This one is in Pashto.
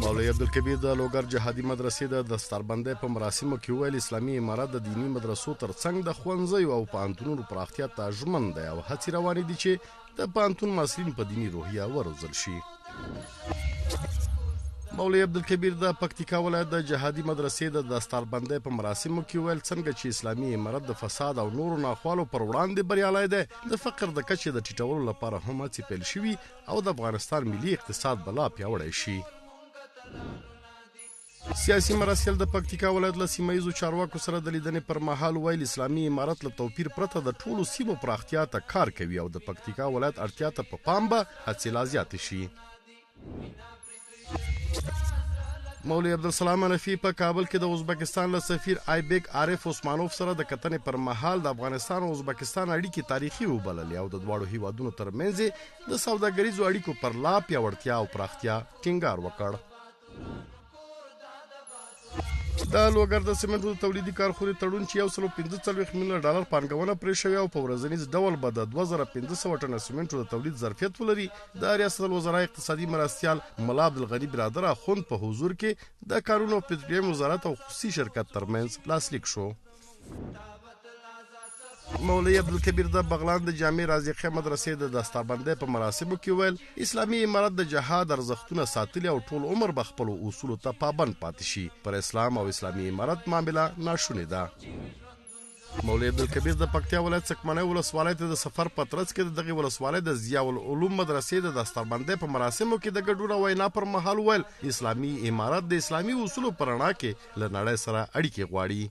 مولوي عبدالکبیر د لوګر جهادي مدرسې د دستاربندۍ په مراسمو کې وویل اسلامي امارت د دیني مدرسو ترڅنګ د ښوونځیو او پوهنتونونو پراختیا ته ژمن دی او هڅې روانې دي چې د پوهنتون محصلین په دیني روحیه وروزل شي. مولوي عبدالکبیر د پکتیکا ولایت د جهادي مدرسې د دستاربندۍ په مراسمو کې وویل څنګه چې اسلامي امارت د فساد او نورو ناخوالو پر وړاندې بریالی دی د فقر د کچې د ټیټولو لپاره هم هڅې پیل شوي او د افغانستان ملي اقتصاد به لا پیاوړی شي. سیاسي مراسل د پکتیکا ولایت له سیمه ییزو چارواکو سره د لیدنې پر مهال ویل اسلامي امارت له توپیر پرته د ټولو سیمو پراختیا ته کار کوي او د پکتیکا ولایت اړتیا ته په پام به هڅې لا زیاتې شي. مولوي عبدالسلام حنفي په کابل کې د ازبکستان له سفیر آیبک عارف عثمانوف سره د کتنې پر مهال د افغانستان او ازبکستان اړیکې تاریخي وبللې او د دواړو هیوادونو ترمنځ د سوداګریزو اړیکو پر لا پیاوړتیا او پراختیا ټینګار وکړ. د لوګر د سمنټو د تولیدي کارخونې تړون چې $145 میلیونه پانګونه پرې شوې او په ورځنیز ډول به د 2500 ټنه سمنټو د تولید ظرفیت ولري د ریاست الوزرا اقتصادي مرستیال ملا عبدالغني برادر اخوند په حضور کې د کارونو او پټرولیم وزارت او خصوصي شرکت ترمنځ لاسلیک شو. مولوي عبدالکبیر د بغلان د جامع رازقه مدرسې د دستاربندۍ په مراسمو کې ویل اسلامي امارت د جهاد ارزښتونه ساتلي او ټول عمر به خپلو اصولو ته پابند پاتې شي. پر اسلام او اسلامي امارت معامله ناشونې ده. مولوي عبدالکبیر د پکتیا ولایت سکمنۍ ولسوالۍ ته د سفر په ترڅ کې د دغې ولسوالۍ د ضیاء العلوم مدرسې د دستاربندۍ په مراسمو کې د ګډون وینا پر مهال ویل اسلامي امارت د اسلامي اصولو په رڼا کې له نړۍ سره اړیکې غواړي.